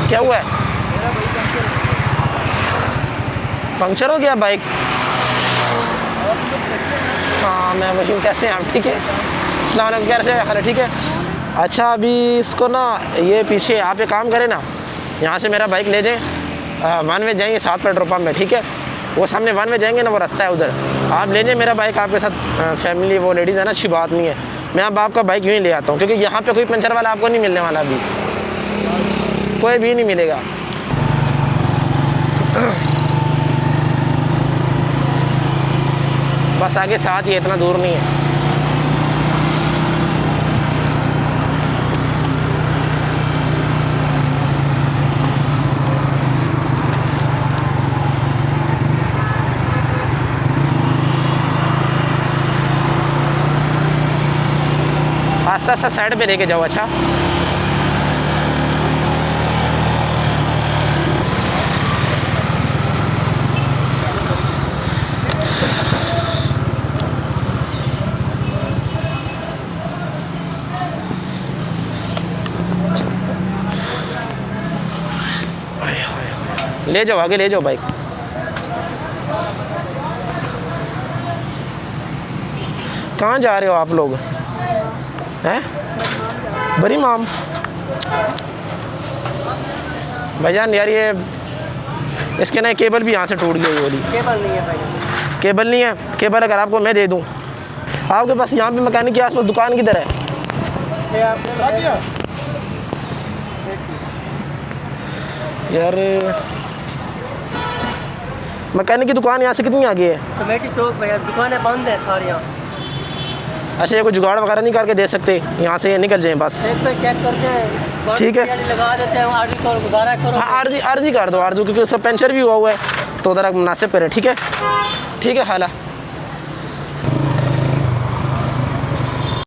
क्या हुआ है? पंक्चर हो गया बाइक? हाँ मैं वही, कैसे हैं आप? ठीक है, अस्सलाम वालेकुम, कैसे हैं? हाल ठीक है। अच्छा अभी इसको ना, ये पीछे आप एक काम करें ना, यहाँ से मेरा बाइक ले जाएँ, वन वे जाएंगे 7 पेट्रोल पंप में, ठीक है? वो सामने वन वे जाएंगे ना, वो रास्ता है उधर, आप ले जाएँ मेरा बाइक आपके साथ। फैमिली वो लेडीज़ है ना, अच्छी बात नहीं है। मैं अब आपका बाइक यूँ ही ले आता हूँ, क्योंकि यहाँ पे कोई पंचर वाला आपको नहीं मिलने वाला, अभी कोई भी नहीं मिलेगा। बस आगे साथ ही है, इतना दूर नहीं है। आस्ता आस्ता साइड पे लेके जाओ। अच्छा ले जाओ, आगे ले जाओ बाइक। कहाँ जा रहे हो आप लोग? हैं? बड़ी माम भाईजान यार, ये इसके ना केबल भी यहाँ से टूट गई वाली। केबल नहीं है भाई। केबल नहीं है? केबल अगर आपको मैं दे दूँ, आपके पास यहाँ पे मैकेनिक के आसपास दुकान किधर है? यार मैकेनिक की दुकान यहाँ से कितनी आगे है? कमेटी चौक भैया, दुकानें बंद है सारी यहाँ। अच्छा, ये कोई जुगाड़ वगैरह नहीं करके दे सकते यहाँ से, ये निकल जाए बस? एक पे चेक करके ठीक है, लगा देते हैं, आरजी को गुजारा करो। हाँ आरजी कर दो, आरजू, क्योंकि उसका पंचर भी हुआ है, तो ज़रा मुनासिब करें। ठीक है, ठीक है हाला।